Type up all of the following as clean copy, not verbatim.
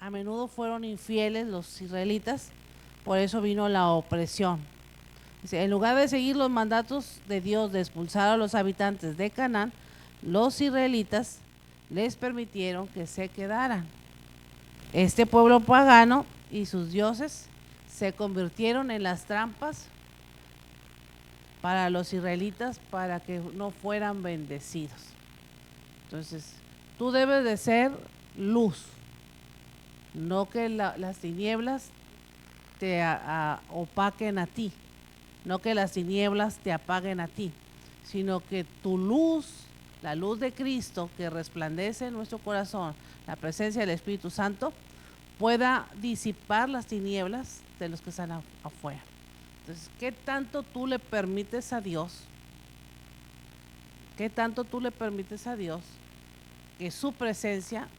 a menudo fueron infieles los israelitas, por eso vino la opresión. Dice, en lugar de seguir los mandatos de Dios de expulsar a los habitantes de Canaán, los israelitas les permitieron que se quedaran. Este pueblo pagano y sus dioses se convirtieron en las trampas para los israelitas para que no fueran bendecidos. Entonces, tú debes de ser luz, no que las tinieblas te opaquen a ti, no que las tinieblas te apaguen a ti, sino que tu luz, la luz de Cristo que resplandece en nuestro corazón, la presencia del Espíritu Santo, pueda disipar las tinieblas de los que están afuera. Entonces, ¿qué tanto tú le permites a Dios? ¿Qué tanto tú le permites a Dios que su presencia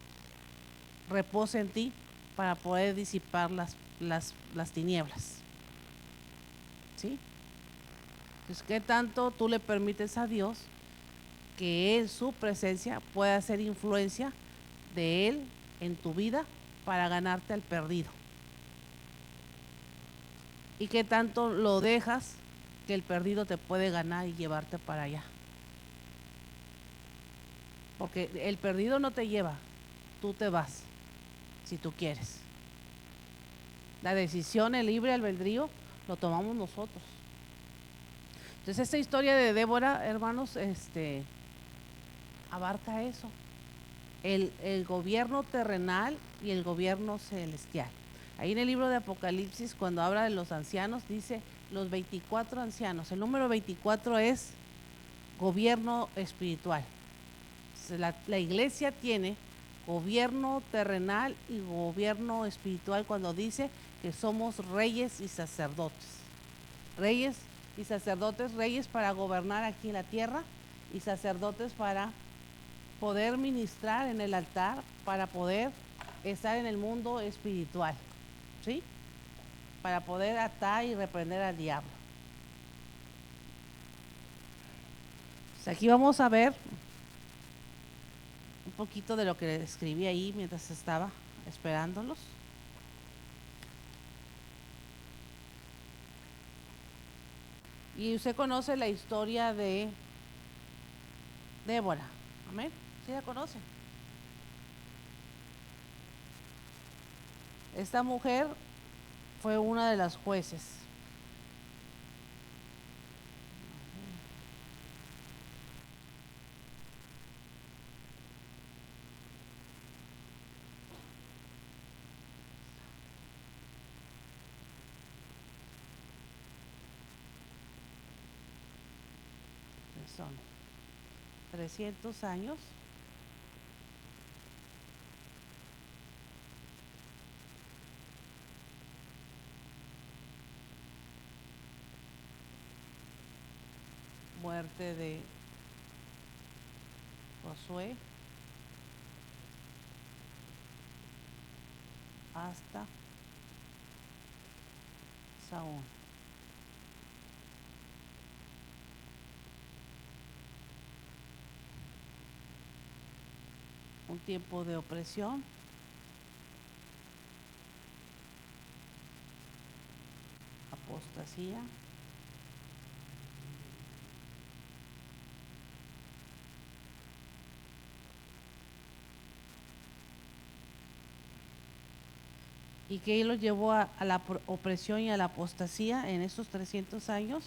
repose en ti para poder disipar las tinieblas? ¿Sí? Entonces, ¿qué tanto tú le permites a Dios que Él, su presencia, pueda hacer influencia de Él en tu vida para ganarte al perdido? ¿Y qué tanto lo dejas que el perdido te puede ganar y llevarte para allá? Porque el perdido no te lleva, tú te vas, si tú quieres. La decisión, el libre albedrío, lo tomamos nosotros. Entonces esta historia de Débora, hermanos, abarca eso. El gobierno terrenal y el gobierno celestial. Ahí en el libro de Apocalipsis, cuando habla de los ancianos, dice los 24 ancianos. El número 24 es gobierno espiritual. La iglesia tiene gobierno terrenal y gobierno espiritual cuando dice que somos reyes y sacerdotes. Reyes y sacerdotes, reyes para gobernar aquí en la tierra y sacerdotes para poder ministrar en el altar, para poder estar en el mundo espiritual, ¿sí? Para poder atar y reprender al diablo. Pues aquí vamos a ver un poquito de lo que escribí ahí mientras estaba esperándolos. Y usted conoce la historia de Débora, ¿amén? ¿Sí la conoce? Esta mujer fue una de las jueces. Son 300 años. Muerte de Josué hasta Saúl. Un tiempo de opresión, apostasía, y que lo llevó a la opresión y a la apostasía en estos 300 años.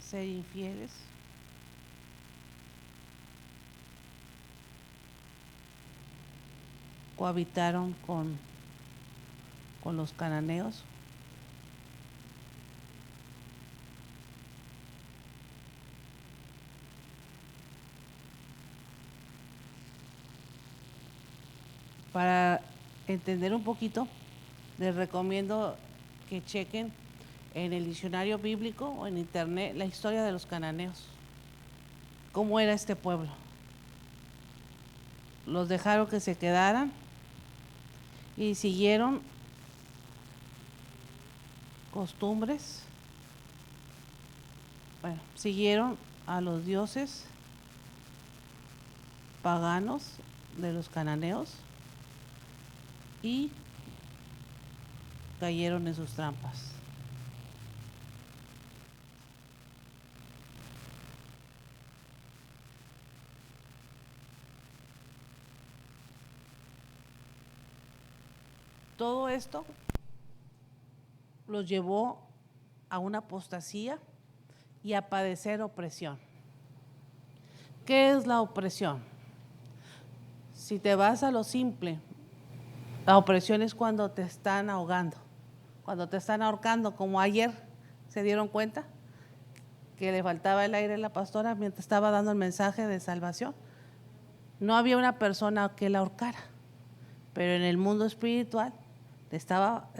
Ser infieles, cohabitaron con los cananeos, para entender un poquito. Les recomiendo que chequen en el diccionario bíblico o en internet la historia de los cananeos. ¿Cómo era este pueblo? Los dejaron que se quedaran y siguieron costumbres. Bueno, siguieron a los dioses paganos de los cananeos y cayeron en sus trampas. Todo esto los llevó a una apostasía y a padecer opresión. ¿Qué es la opresión? Si te vas a lo simple, la opresión es cuando te están ahogando, cuando te están ahorcando, como ayer. ¿Se dieron cuenta que le faltaba el aire a la pastora mientras estaba dando el mensaje de salvación? No había una persona que la ahorcara, pero en el mundo espiritual estaba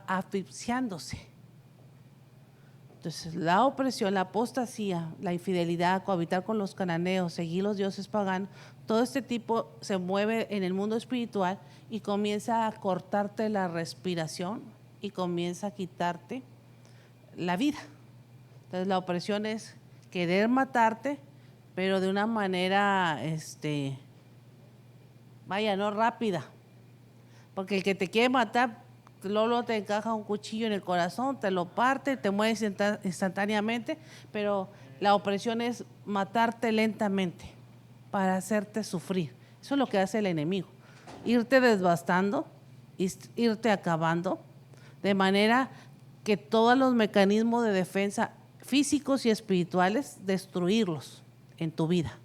asfixiándose. Entonces, la opresión, la apostasía, la infidelidad, cohabitar con los cananeos, seguir los dioses paganos, todo este tipo se mueve en el mundo espiritual y comienza a cortarte la respiración y comienza a quitarte la vida. Entonces, la opresión es querer matarte, pero de una manera, no rápida, porque el que te quiere matar, luego te encaja un cuchillo en el corazón, te lo parte, te mueres instantáneamente, pero la opresión es matarte lentamente para hacerte sufrir. Eso es lo que hace el enemigo, irte desbastando, irte acabando, de manera que todos los mecanismos de defensa físicos y espirituales, destruirlos en tu vida.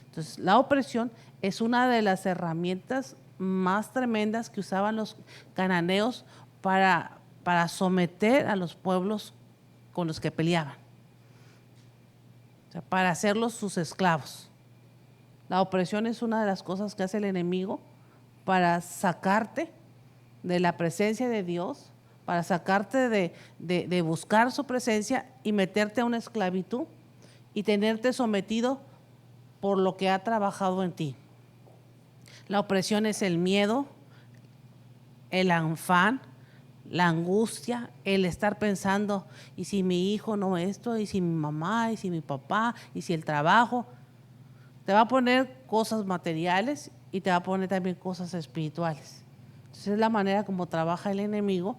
Entonces, la opresión es una de las herramientas más tremendas que usaban los cananeos para someter a los pueblos con los que peleaban, o sea, para hacerlos sus esclavos. La opresión es una de las cosas que hace el enemigo para sacarte de la presencia de Dios, para sacarte de buscar su presencia y meterte a una esclavitud y tenerte sometido por lo que ha trabajado en ti. La opresión es el miedo, el afán, la angustia, el estar pensando, y si mi hijo no esto, y si mi mamá, y si mi papá, y si el trabajo. Te va a poner cosas materiales y te va a poner también cosas espirituales. Entonces es la manera como trabaja el enemigo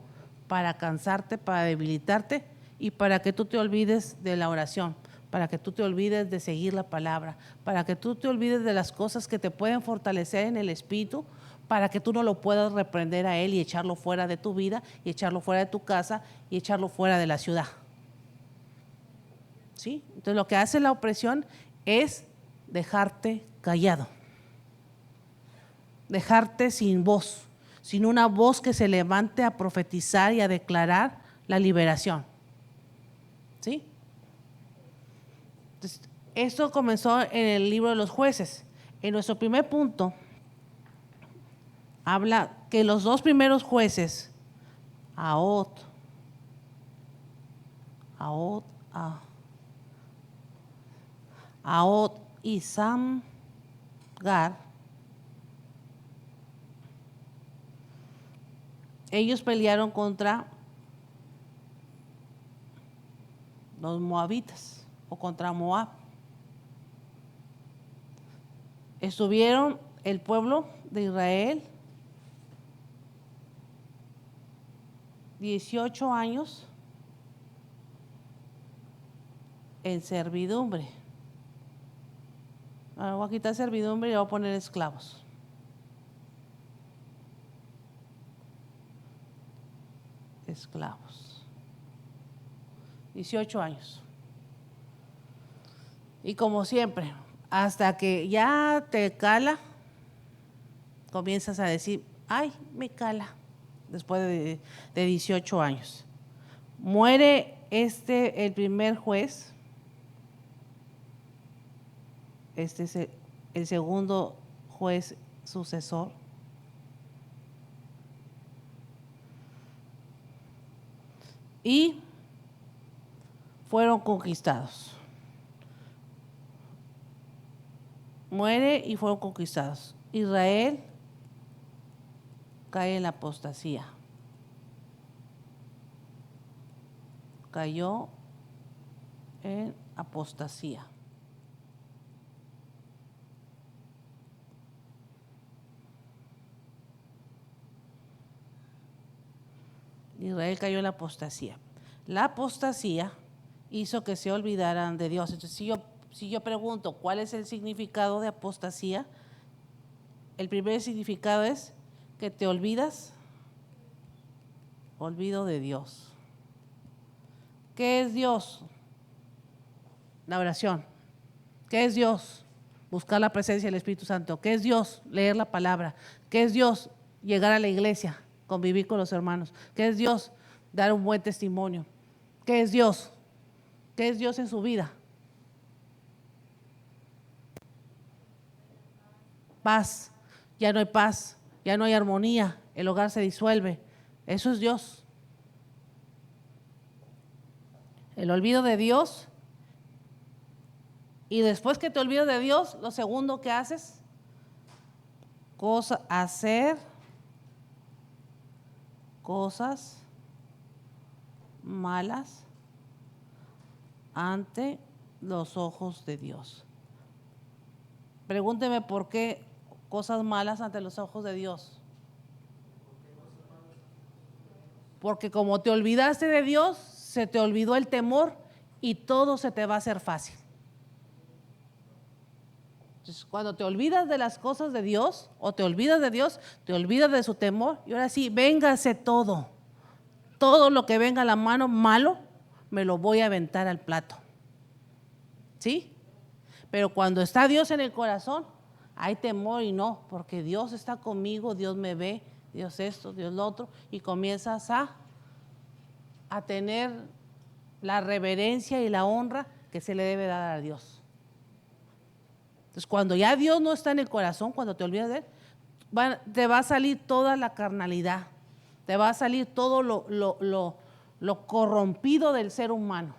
para cansarte, para debilitarte y para que tú te olvides de la oración, para que tú te olvides de seguir la palabra, para que tú te olvides de las cosas que te pueden fortalecer en el espíritu, para que tú no lo puedas reprender a él y echarlo fuera de tu vida, y echarlo fuera de tu casa, y echarlo fuera de la ciudad. ¿Sí? Entonces lo que hace la opresión es dejarte callado, dejarte sin voz, sin una voz que se levante a profetizar y a declarar la liberación. ¿Sí? Entonces, esto comenzó en el libro de los Jueces. En nuestro primer punto habla que los dos primeros jueces, Ahod y Samgar, ellos pelearon contra los moabitas o contra Moab. Estuvieron el pueblo de Israel 18 años en servidumbre. Ahora voy a quitar servidumbre y voy a poner esclavos. Esclavos. 18 años. Y como siempre, hasta que ya te cala, comienzas a decir, ay, me cala, después de 18 años. Muere el primer juez, este es el segundo juez sucesor. Y fueron conquistados. Muere y fueron conquistados. Israel cae en la apostasía. Cayó en apostasía. Israel cayó en la apostasía. La apostasía hizo que se olvidaran de Dios. Entonces, si yo pregunto cuál es el significado de apostasía, el primer significado es que te olvidas, olvido de Dios. ¿Qué es Dios? La oración. ¿Qué es Dios? Buscar la presencia del Espíritu Santo. ¿Qué es Dios? Leer la palabra. ¿Qué es Dios? Llegar a la iglesia, convivir con los hermanos. ¿Qué es Dios? Dar un buen testimonio. ¿Qué es Dios? ¿Qué es Dios en su vida? Paz. Ya no hay paz, ya no hay armonía, el hogar se disuelve. Eso es Dios. El olvido de Dios. Y después que te olvidas de Dios, lo segundo que haces, hacer cosas malas ante los ojos de Dios. Pregúnteme por qué cosas malas ante los ojos de Dios. Porque como te olvidaste de Dios, se te olvidó el temor y todo se te va a hacer fácil. Entonces, cuando te olvidas de las cosas de Dios o te olvidas de Dios, te olvidas de su temor y ahora sí, véngase todo. Todo lo que venga a la mano malo, me lo voy a aventar al plato. ¿Sí? Pero cuando está Dios en el corazón, hay temor y no, porque Dios está conmigo, Dios me ve, Dios esto, Dios lo otro, y comienzas a tener la reverencia y la honra que se le debe dar a Dios. Entonces, cuando ya Dios no está en el corazón, cuando te olvidas de Él, te va a salir toda la carnalidad, te va a salir todo lo corrompido del ser humano.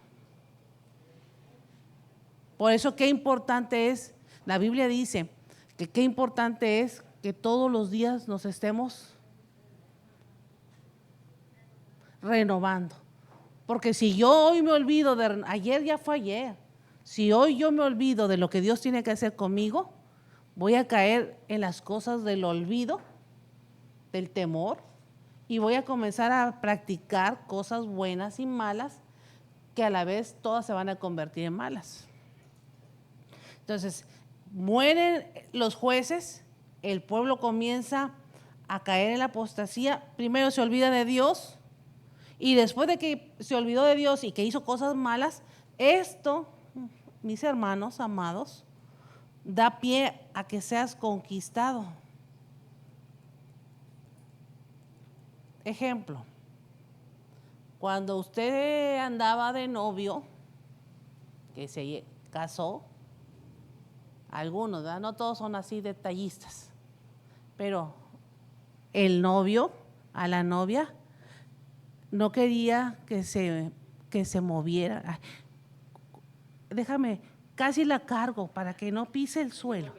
Por eso qué importante es, la Biblia dice que qué importante es que todos los días nos estemos renovando. Porque si yo hoy me olvido ayer ya fue ayer, si hoy yo me olvido de lo que Dios tiene que hacer conmigo, voy a caer en las cosas del olvido, del temor, y voy a comenzar a practicar cosas buenas y malas que a la vez todas se van a convertir en malas. Entonces, mueren los jueces, el pueblo comienza a caer en la apostasía, primero se olvida de Dios y después de que se olvidó de Dios y que hizo cosas malas, esto, mis hermanos amados, da pie a que seas conquistado. Ejemplo, cuando usted andaba de novio, que se casó, algunos, ¿verdad? No todos son así detallistas, pero el novio a la novia no quería que se moviera. Ay, déjame, casi la cargo para que no pise el suelo.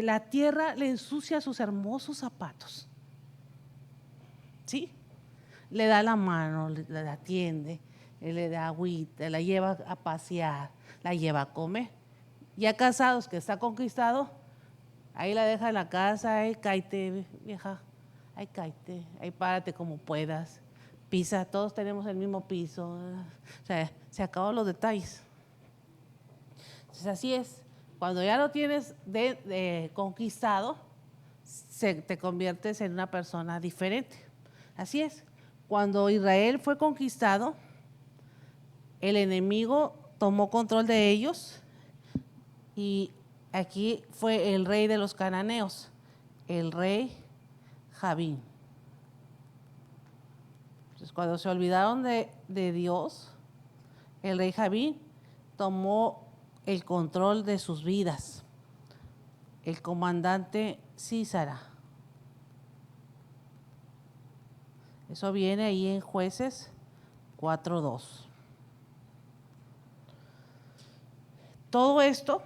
La tierra le ensucia sus hermosos zapatos. ¿Sí? Le da la mano, la atiende, le da agüita, la lleva a pasear, la lleva a comer. Ya casados, que está conquistado, ahí la deja en la casa, ahí cáete, vieja, ahí cáete, ahí párate como puedas, pisa, todos tenemos el mismo piso. O sea, se acaban los detalles. Entonces así es, cuando ya lo tienes conquistado, te conviertes en una persona diferente. Así es, cuando Israel fue conquistado, el enemigo tomó control de ellos. Y aquí fue el rey de los cananeos, el rey Jabín. Entonces, cuando se olvidaron de Dios, el rey Jabín tomó el control de sus vidas. El comandante Sísara. Eso viene ahí en Jueces 4:2. todo esto,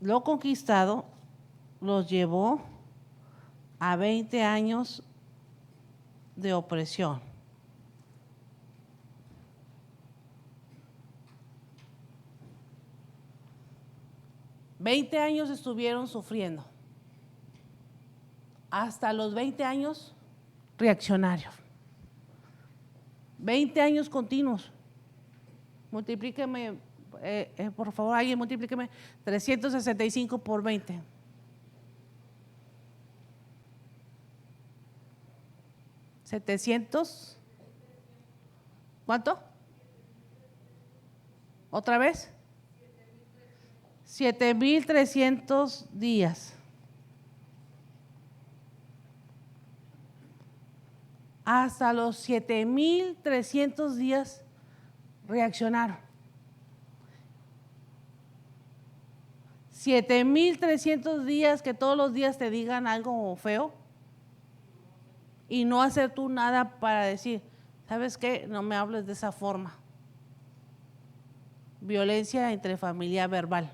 lo conquistado, los llevó a 20 años de opresión. $20 años estuvieron sufriendo. Hasta los 20 años reaccionarios. 20 años continuos. Multiplíqueme, por favor, alguien multiplíqueme 365 por 20. ¿700? ¿Cuánto? ¿Otra vez? 7,300 días. Hasta los 7,300 días reaccionaron. 7,300 días que todos los días te digan algo feo y no hacer tú nada para decir, ¿sabes qué? No me hables de esa forma. Violencia intrafamiliar verbal.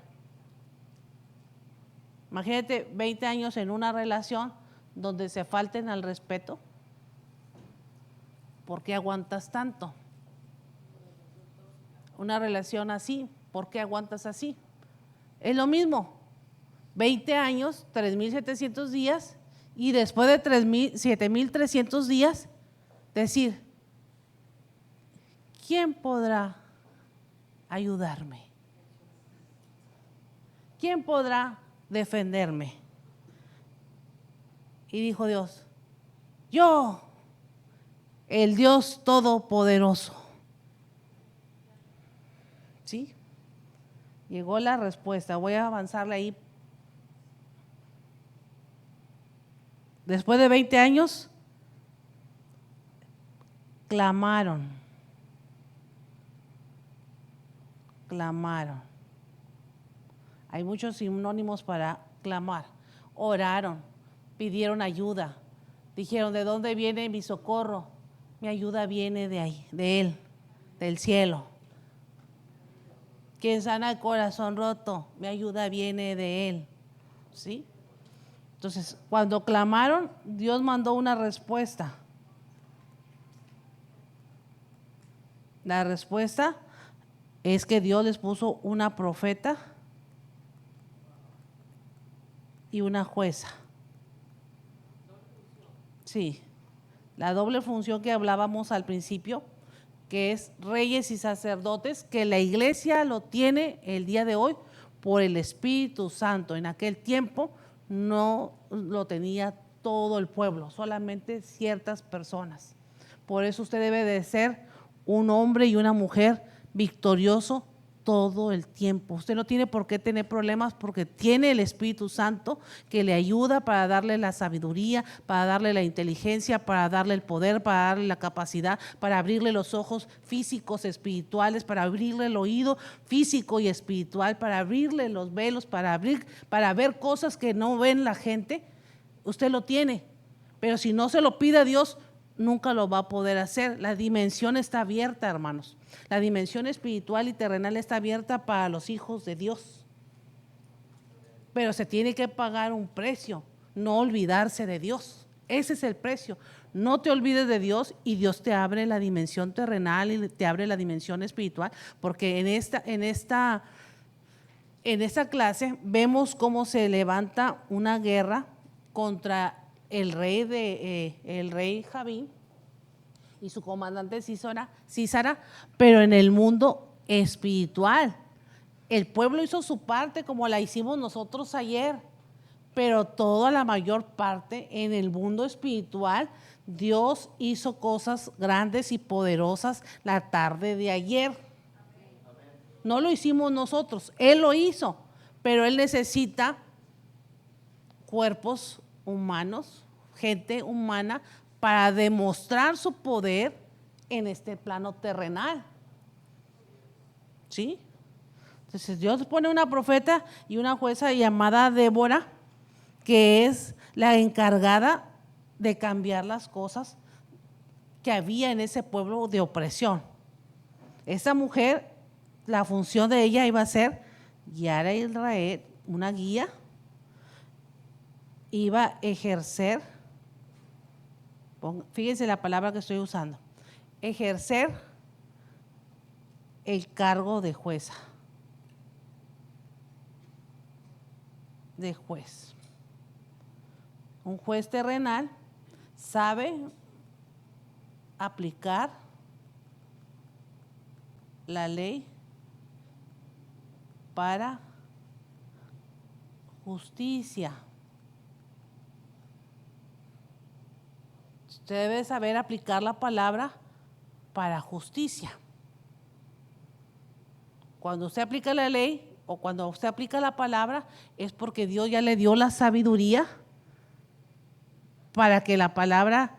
Imagínate 20 años en una relación donde se falten al respeto. ¿Por qué aguantas tanto? Una relación así, ¿por qué aguantas así? Es lo mismo, 20 años, 3,700 días y después de 7,300 días, decir, ¿quién podrá ayudarme? ¿Quién podrá defenderme? Y dijo Dios, yo, el Dios Todopoderoso. ¿Sí? Llegó la respuesta. Voy a avanzarle ahí. Después de 20 años, clamaron. Clamaron. Hay muchos sinónimos para clamar. Oraron, pidieron ayuda. Dijeron, ¿de dónde viene mi socorro? Mi ayuda viene de ahí, de Él, del cielo. Quien sana el corazón roto, mi ayuda viene de Él. ¿Sí? Entonces, cuando clamaron, Dios mandó una respuesta. La respuesta es que Dios les puso una profeta y una jueza. Sí, la doble función que hablábamos al principio, que es reyes y sacerdotes, que la iglesia lo tiene el día de hoy por el Espíritu Santo. En aquel tiempo no lo tenía todo el pueblo, solamente ciertas personas. Por eso usted debe de ser un hombre y una mujer victorioso todo el tiempo. Usted no tiene por qué tener problemas porque tiene el Espíritu Santo que le ayuda para darle la sabiduría, para darle la inteligencia, para darle el poder, para darle la capacidad, para abrirle los ojos físicos, espirituales, para abrirle el oído físico y espiritual, para abrirle los velos, para ver cosas que no ven la gente. Usted lo tiene, pero si no se lo pide a Dios, nunca lo va a poder hacer. La dimensión está abierta, hermanos. La dimensión espiritual y terrenal está abierta para los hijos de Dios. Pero se tiene que pagar un precio, no olvidarse de Dios. Ese es el precio. No te olvides de Dios y Dios te abre la dimensión terrenal y te abre la dimensión espiritual, porque en esta clase vemos cómo se levanta una guerra contra el rey Javín y su comandante Sísara, pero en el mundo espiritual. El pueblo hizo su parte como la hicimos nosotros ayer, pero toda la mayor parte en el mundo espiritual, Dios hizo cosas grandes y poderosas la tarde de ayer. No lo hicimos nosotros, Él lo hizo, pero Él necesita cuerpos humanos, gente humana, para demostrar su poder en este plano terrenal. ¿Sí? Entonces Dios pone una profeta y una jueza llamada Débora, que es la encargada de cambiar las cosas que había en ese pueblo de opresión. Esa mujer, la función de ella iba a ser guiar a Israel, una guía, iba a ejercer, fíjense la palabra que estoy usando, ejercer el cargo de jueza, de juez. Un juez terrenal sabe aplicar la ley para justicia. Usted debe saber aplicar la palabra para justicia. Cuando usted aplica la ley o cuando usted aplica la palabra, es porque Dios ya le dio la sabiduría para que la palabra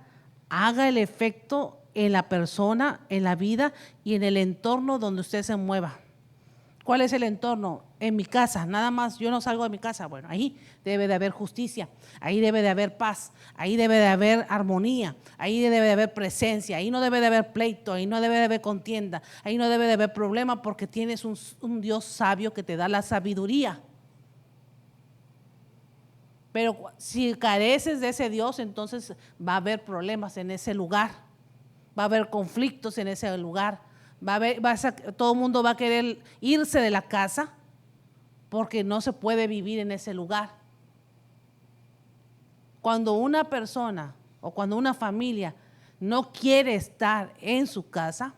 haga el efecto en la persona, en la vida y en el entorno donde usted se mueva. ¿Cuál es el entorno? En mi casa, nada más, yo no salgo de mi casa. Bueno, ahí debe de haber justicia, ahí debe de haber paz, ahí debe de haber armonía, ahí debe de haber presencia, ahí no debe de haber pleito, ahí no debe de haber contienda, ahí no debe de haber problema porque tienes un Dios sabio que te da la sabiduría. Pero si careces de ese Dios, entonces va a haber problemas en ese lugar, va a haber conflictos en ese lugar, todo el mundo va a querer irse de la casa porque no se puede vivir en ese lugar. Cuando una persona o cuando una familia no quiere estar en su casa,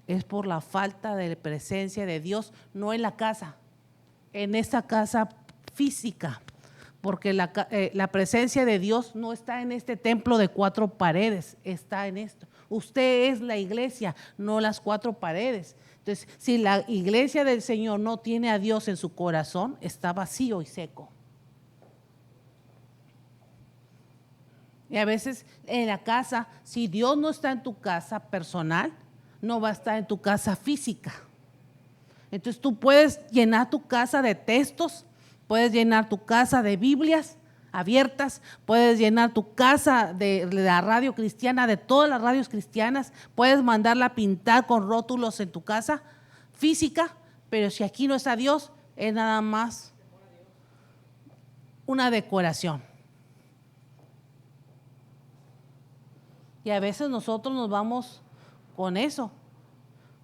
es por la falta de presencia de Dios, no en la casa, en esa casa física, porque la presencia de Dios no está en este templo de 4 paredes, está en esto. Usted es la iglesia, no las 4 paredes. Entonces, si la iglesia del Señor no tiene a Dios en su corazón, está vacío y seco. Y a veces en la casa, si Dios no está en tu casa personal, no va a estar en tu casa física. Entonces tú puedes llenar tu casa de textos, puedes llenar tu casa de Biblias abiertas, puedes llenar tu casa de la radio cristiana, de todas las radios cristianas, puedes mandarla a pintar con rótulos en tu casa física, pero si aquí no está Dios, es nada más una decoración. Y a veces nosotros nos vamos con eso.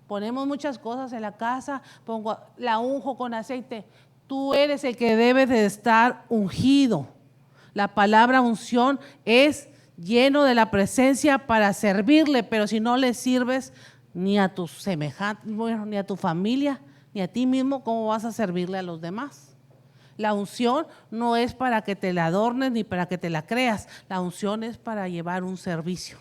Ponemos muchas cosas en la casa, la unjo con aceite. Tú eres el que debe de estar ungido. La palabra unción es lleno de la presencia para servirle, pero si no le sirves ni a tus semejantes, bueno, ni a tu familia, ni a ti mismo, ¿cómo vas a servirle a los demás? La unción no es para que te la adornes ni para que te la creas. La unción es para llevar un servicio.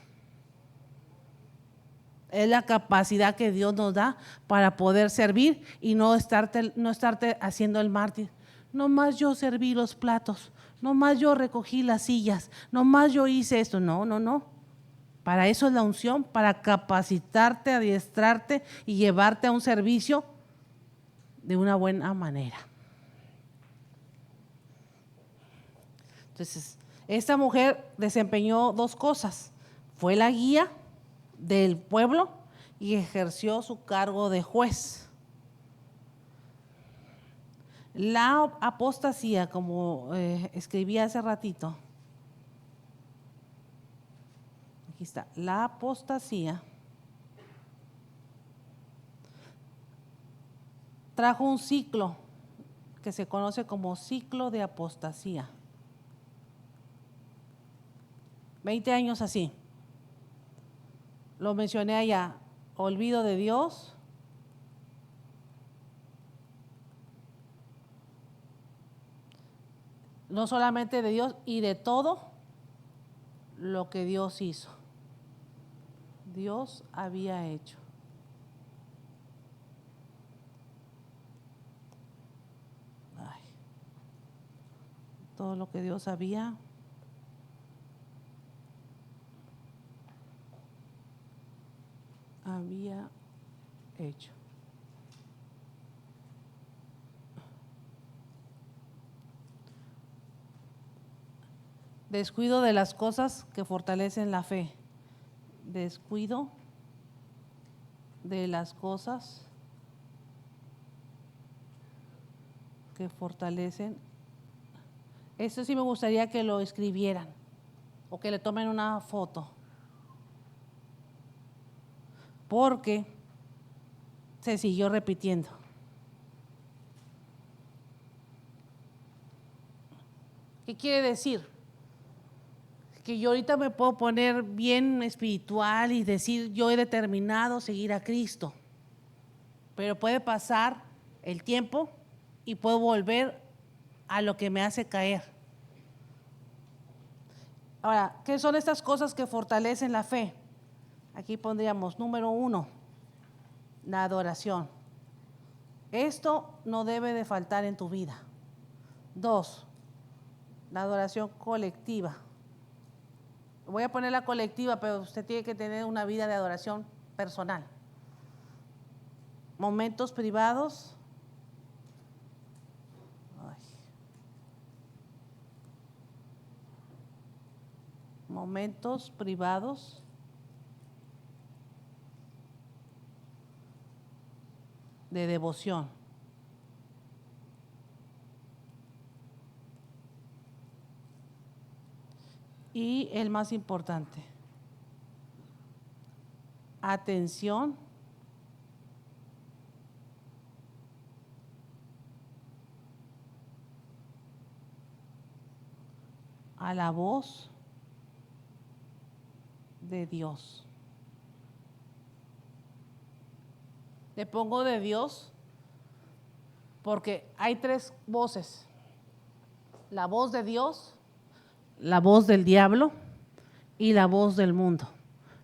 Es la capacidad que Dios nos da para poder servir y no estarte haciendo el mártir. Nomás yo serví los platos, nomás yo recogí las sillas, nomás yo hice esto. No. Para eso es la unción, para capacitarte, adiestrarte y llevarte a un servicio de una buena manera. Entonces, esta mujer desempeñó 2 cosas. Fue la guía del pueblo y ejerció su cargo de juez. La apostasía, como escribí hace ratito, aquí está, la apostasía trajo un ciclo que se conoce como ciclo de apostasía. 20 años así. Lo mencioné allá, olvido de Dios, no solamente de Dios y de todo lo que Dios hizo. Dios había hecho. Todo lo que Dios había hecho. Descuido de las cosas que fortalecen la fe. Descuido de las cosas que fortalecen. Esto sí me gustaría que lo escribieran o que le tomen una foto, porque se siguió repitiendo. ¿Qué quiere decir? Que yo ahorita me puedo poner bien espiritual y decir yo he determinado seguir a Cristo, pero puede pasar el tiempo y puedo volver a lo que me hace caer. Ahora, ¿qué son estas cosas que fortalecen la fe? Aquí pondríamos, número 1, la adoración. Esto no debe de faltar en tu vida. 2, la adoración colectiva. Voy a poner la colectiva, pero usted tiene que tener una vida de adoración personal. Momentos privados. Momentos privados de devoción. Y el más importante, atención a la voz de Dios. Le pongo de Dios porque hay 3 voces: la voz de Dios, la voz del diablo y la voz del mundo.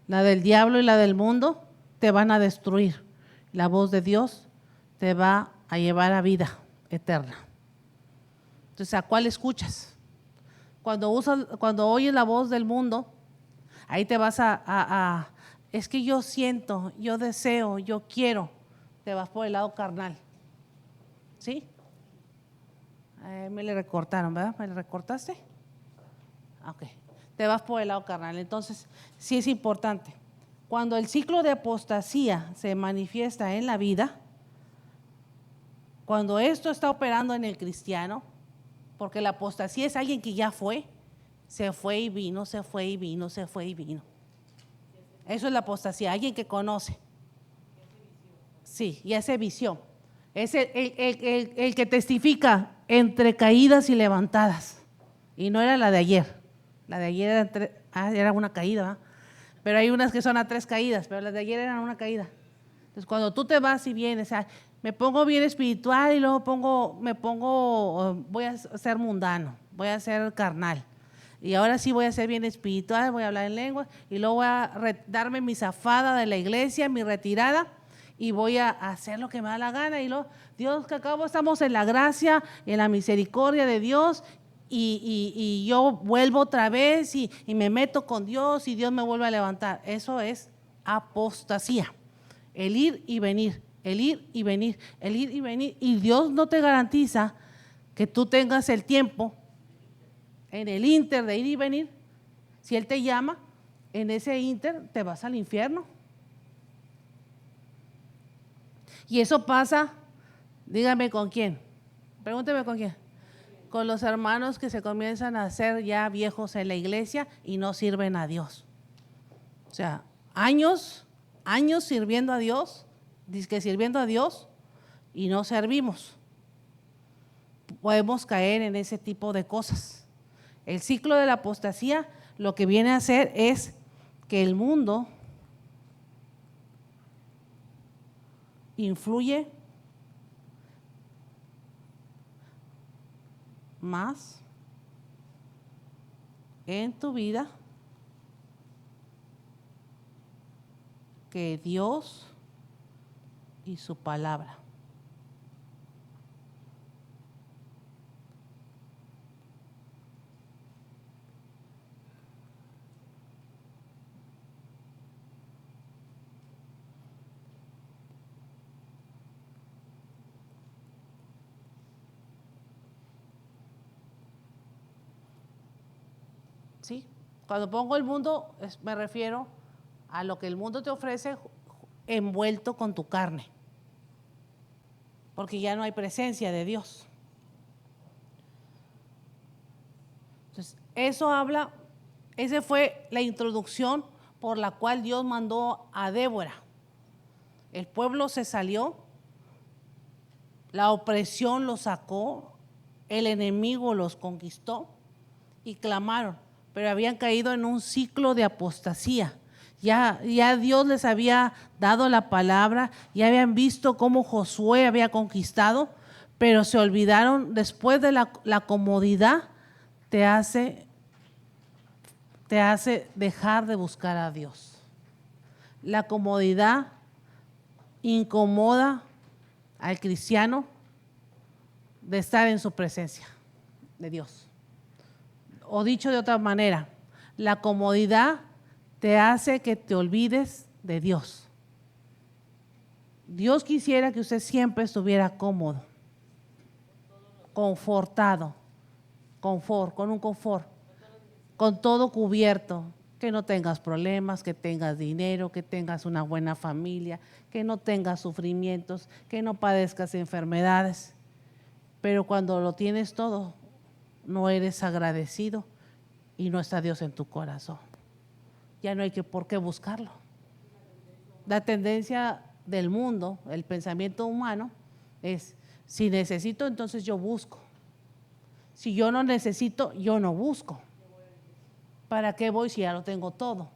La del diablo y la del mundo te van a destruir. La voz de Dios te va a llevar a vida eterna. Entonces, ¿a cuál escuchas? Cuando oyes la voz del mundo, ahí te vas es que yo siento, yo deseo, yo quiero, te vas por el lado carnal. ¿Sí? Me le recortaron, ¿verdad? ¿Me le recortaste? Ok. Te vas por el lado carnal. Entonces, sí es importante. Cuando el ciclo de apostasía se manifiesta en la vida, cuando esto está operando en el cristiano, porque la apostasía es alguien que ya fue, se fue y vino, se fue y vino, se fue y vino. Eso es la apostasía, alguien que conoce. Sí, y hace visión. Es el que testifica entre caídas y levantadas. Y no era la de ayer. La de ayer era una caída, ¿verdad? Pero hay unas que son a 3 caídas, pero las de ayer eran una caída. Entonces, cuando tú te vas y vienes, me pongo bien espiritual y luego voy a ser mundano, voy a ser carnal. Y ahora sí voy a ser bien espiritual, voy a hablar en lengua y luego voy a darme mi zafada de la iglesia, mi retirada, y voy a hacer lo que me da la gana. Y luego, Dios, que acabo, estamos en la gracia, en la misericordia de Dios, y yo vuelvo otra vez y me meto con Dios y Dios me vuelve a levantar. Eso es apostasía. El ir y venir, el ir y venir, el ir y venir. Y Dios no te garantiza que tú tengas el tiempo en el inter de ir y venir. Si Él te llama, en ese inter te vas al infierno. Y eso pasa, dígame con quién, pregúnteme con quién. Con los hermanos que se comienzan a hacer ya viejos en la iglesia y no sirven a Dios. O sea, años sirviendo a Dios, dizque sirviendo a Dios y no servimos. Podemos caer en ese tipo de cosas. El ciclo de la apostasía lo que viene a hacer es que el mundo influye más en tu vida que Dios y su palabra. ¿Sí? Cuando pongo el mundo, me refiero a lo que el mundo te ofrece envuelto con tu carne, porque ya no hay presencia de Dios. Eso habla, esa fue la introducción por la cual Dios mandó a Débora. El pueblo se salió, la opresión los sacó, el enemigo los conquistó y clamaron, pero habían caído en un ciclo de apostasía. Ya Dios les había dado la palabra, ya habían visto cómo Josué había conquistado, pero se olvidaron. Después de la comodidad te hace dejar de buscar a Dios. La comodidad incomoda al cristiano de estar en su presencia de Dios. O dicho de otra manera, la comodidad te hace que te olvides de Dios. Dios quisiera que usted siempre estuviera cómodo, confortado, con un confort, con todo cubierto, que no tengas problemas, que tengas dinero, que tengas una buena familia, que no tengas sufrimientos, que no padezcas enfermedades. Pero cuando lo tienes todo, no eres agradecido y no está Dios en tu corazón. Ya no hay por qué buscarlo. La tendencia del mundo, el pensamiento humano es, si necesito, entonces yo busco. Si yo no necesito, yo no busco. ¿Para qué voy si ya lo tengo todo?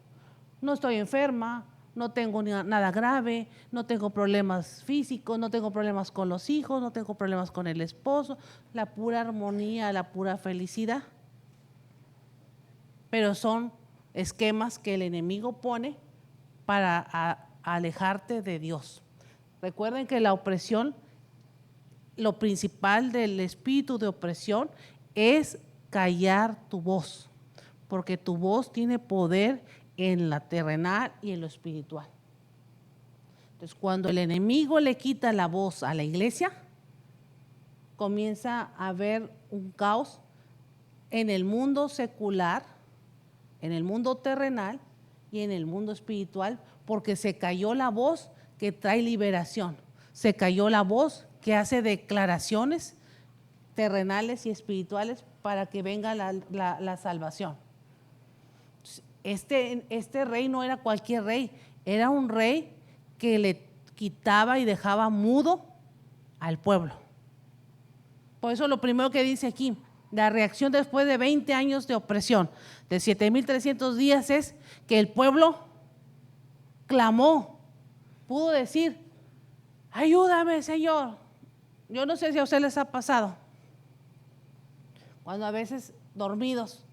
No estoy enferma, no tengo nada grave, no tengo problemas físicos, no tengo problemas con los hijos, no tengo problemas con el esposo, la pura armonía, la pura felicidad. Pero son esquemas que el enemigo pone para alejarte de Dios. Recuerden que la opresión, lo principal del espíritu de opresión es callar tu voz, porque tu voz tiene poder en la terrenal y en lo espiritual. Entonces, cuando el enemigo le quita la voz a la iglesia, comienza a haber un caos en el mundo secular, en el mundo terrenal y en el mundo espiritual, porque se cayó la voz que trae liberación, se cayó la voz que hace declaraciones terrenales y espirituales para que venga la salvación. Este rey no era cualquier rey, era un rey que le quitaba y dejaba mudo al pueblo. Por eso lo primero que dice aquí, la reacción después de 20 años de opresión, de 7,300 días, es que el pueblo clamó, pudo decir, ayúdame, Señor. Yo no sé si a ustedes les ha pasado, cuando a veces dormidos,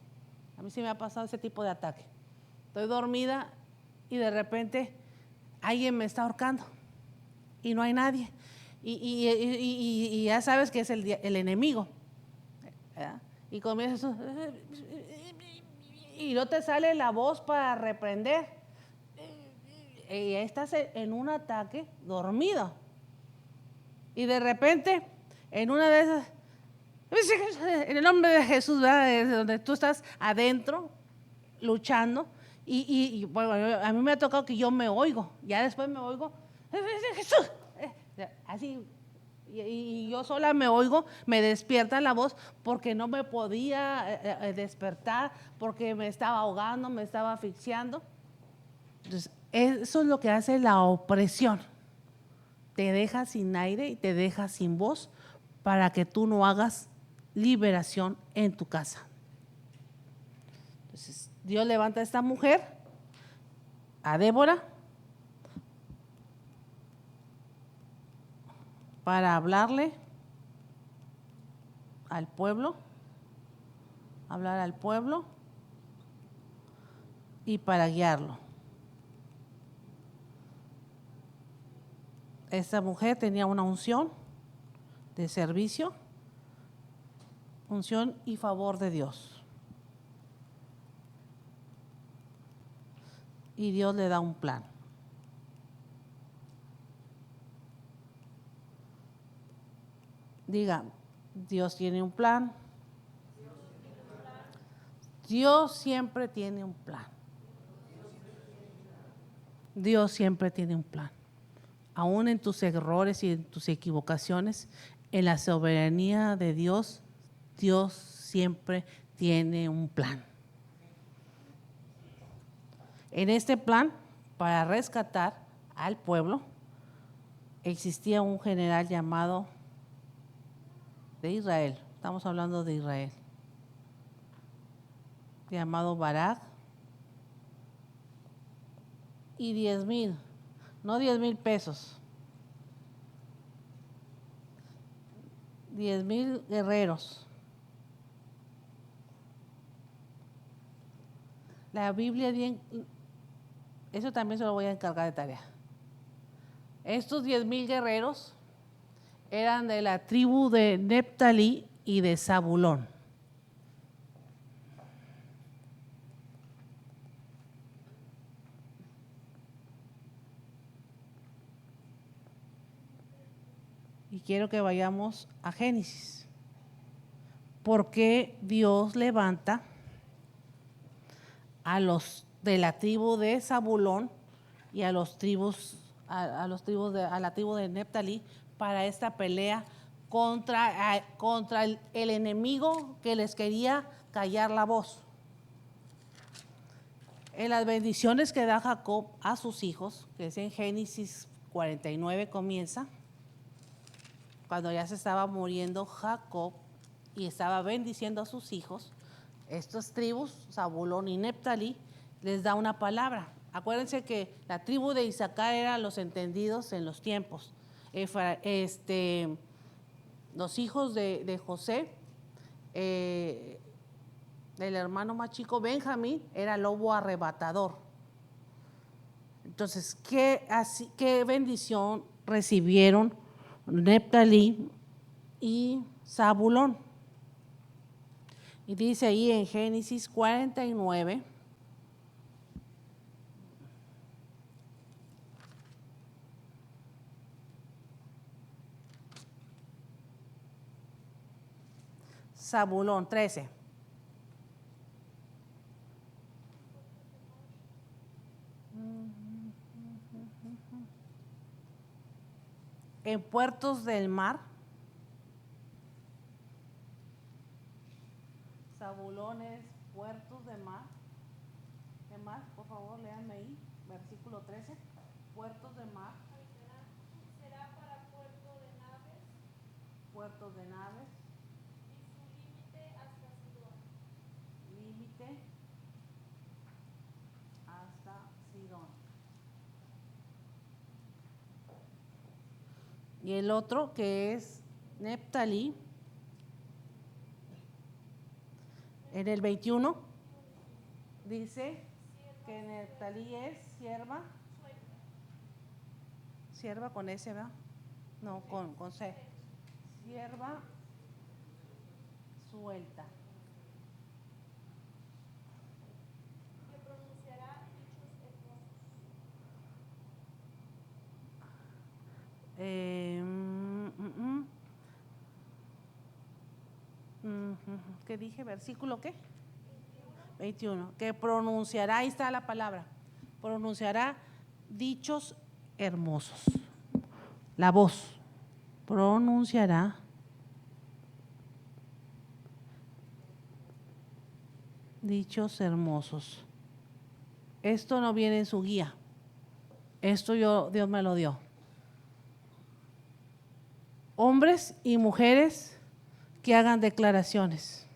a mí sí me ha pasado ese tipo de ataque. Estoy dormida y de repente alguien me está ahorcando y no hay nadie. Y ya sabes que es el enemigo. ¿Verdad? Y comienzas y no te sale la voz para reprender. Y estás en un ataque dormido. Y de repente, en una de esas, en el nombre de Jesús, ¿verdad? Donde tú estás adentro, luchando. Y bueno, a mí me ha tocado que yo me oigo. Ya después me oigo, Jesús. Así. Y yo sola me oigo, me despierta la voz porque no me podía despertar, porque me estaba ahogando, me estaba asfixiando. Entonces, eso es lo que hace la opresión. Te deja sin aire y te deja sin voz para que tú no hagas liberación en tu casa. Entonces, Dios levanta a esta mujer, a Débora, para hablarle al pueblo, hablar al pueblo y para guiarlo. Esta mujer tenía una unción de servicio, unción y favor de Dios. Y Dios le da un plan. Diga, Dios tiene un plan. Dios siempre tiene un plan. Dios siempre tiene un plan. Aún en tus errores y en tus equivocaciones, en la soberanía de Dios, Dios siempre tiene un plan. En este plan, para rescatar al pueblo, existía un general llamado de Israel, estamos hablando de Israel, llamado Barak, y 10,000, no 10,000 pesos, 10,000 guerreros. La Biblia, eso también se lo voy a encargar de tarea. Estos 10,000 guerreros eran de la tribu de Neftalí y de Zabulón. Y quiero que vayamos a Génesis. ¿Por qué Dios levanta a los de la tribu de Zabulón y a la tribu de Neftalí para esta pelea contra el enemigo que les quería callar la voz? En las bendiciones que da Jacob a sus hijos, que es en Génesis 49 comienza, cuando ya se estaba muriendo Jacob y estaba bendiciendo a sus hijos, estas tribus, Zabulón y Neftalí, les da una palabra. Acuérdense que la tribu de Isaacar eran los entendidos en los tiempos. Los hijos de José, el hermano más chico, Benjamín, era lobo arrebatador. Entonces, ¿qué bendición recibieron Neftalí y Zabulón? Y dice ahí en Génesis 49, Zabulón 13. En puertos del mar, Zabulón es puertos de mar. ¿Qué más? Por favor, léanme ahí, versículo 13. Puertos de mar. Será para puerto de naves. Puertos de naves. Y su límite hasta Sidón. Límite hasta Sidón. Y el otro que es Neftalí, en el 21, dice que Neftalí es sierva con S, ¿verdad? No, con C. Sierva suelta. Que pronunciará dichos hermosos. ¿Qué dije? ¿Versículo qué? 21. Que pronunciará, ahí está la palabra, pronunciará dichos hermosos. La voz pronunciará dichos hermosos. Esto no viene en su guía. Esto Dios me lo dio. Hombres y mujeres que hagan declaraciones.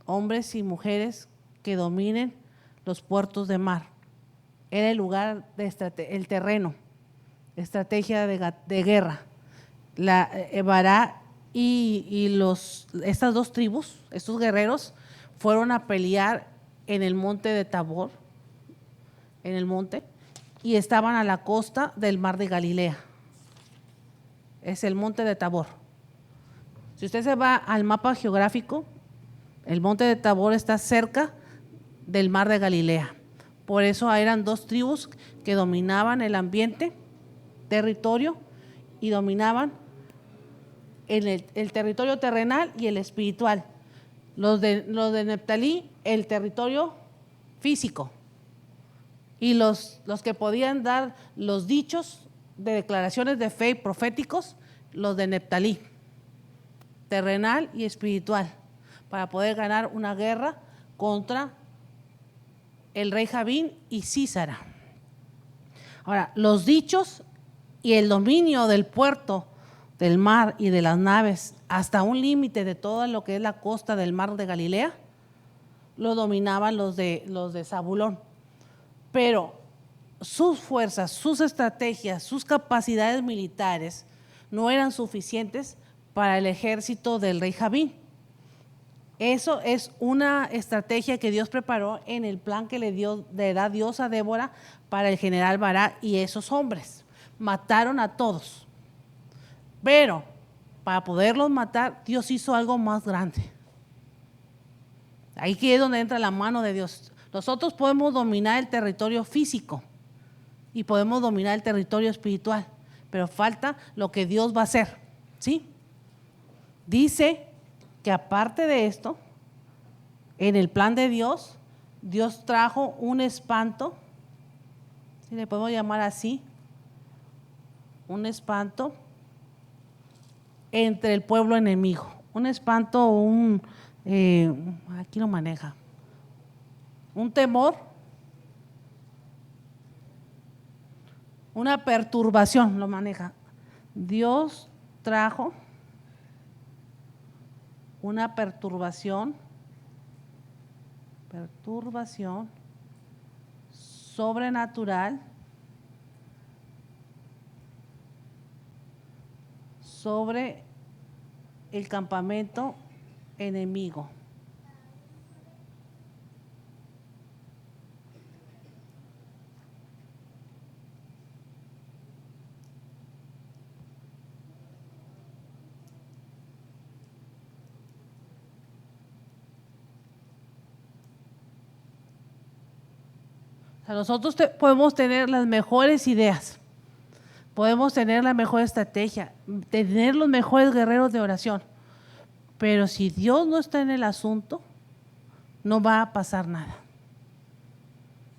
Hombres y mujeres que dominen los puertos de mar. Era el lugar el terreno, estrategia de guerra. Bará y estas dos tribus, estos guerreros, fueron a pelear en el monte de Tabor, y estaban a la costa del mar de Galilea. Es el monte de Tabor. Si usted se va al mapa geográfico, el monte de Tabor está cerca del mar de Galilea. Por eso eran dos tribus que dominaban el ambiente, territorio, y dominaban el territorio terrenal y el espiritual. Los de Neftalí, el territorio físico, y los que podían dar los dichos de declaraciones de fe proféticos, los de Neftalí, terrenal y espiritual. para poder ganar una guerra contra el rey Jabín y Sísara. Ahora, los dichos y el dominio del puerto, del mar y de las naves, hasta un límite de todo lo que es la costa del mar de Galilea, lo dominaban los de Zabulón. Pero sus fuerzas, sus estrategias, sus capacidades militares no eran suficientes para el ejército del rey Jabín. Eso es una estrategia que Dios preparó en el plan que le da Dios a Débora para el general Barak y esos hombres. Mataron a todos. Pero para poderlos matar, Dios hizo algo más grande. Ahí que es donde entra la mano de Dios. Nosotros podemos dominar el territorio físico y podemos dominar el territorio espiritual, pero falta lo que Dios va a hacer, ¿sí? Dice que aparte de esto, en el plan de Dios, Dios trajo un espanto, si le podemos llamar así, un espanto entre el pueblo enemigo, un espanto, aquí lo maneja, un temor, una perturbación, lo maneja. Dios trajo una perturbación sobrenatural sobre el campamento enemigo. Nosotros podemos tener las mejores ideas, podemos tener la mejor estrategia, tener los mejores guerreros de oración, pero si Dios no está en el asunto, no va a pasar nada.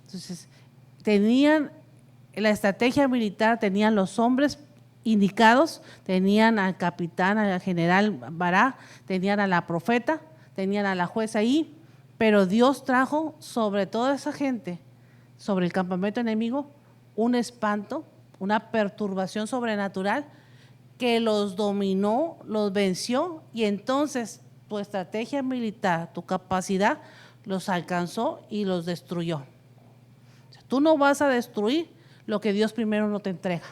Entonces, tenían la estrategia militar, tenían los hombres indicados, tenían al capitán, al general Barak, tenían a la profeta, tenían a la jueza ahí, pero Dios trajo sobre toda esa gente, sobre el campamento enemigo, un espanto, una perturbación sobrenatural que los dominó, los venció, y entonces tu estrategia militar, tu capacidad, los alcanzó y los destruyó. O sea, tú no vas a destruir lo que Dios primero no te entrega.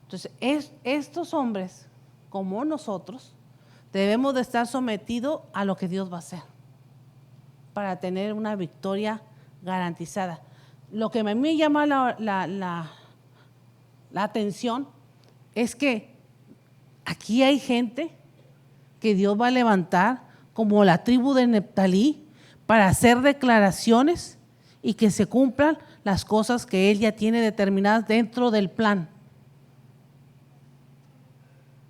Entonces, estos hombres, como nosotros, debemos de estar sometidos a lo que Dios va a hacer para tener una victoria garantizada. Lo que a mí me llama la atención es que aquí hay gente que Dios va a levantar como la tribu de Neftalí para hacer declaraciones y que se cumplan las cosas que Él ya tiene determinadas dentro del plan.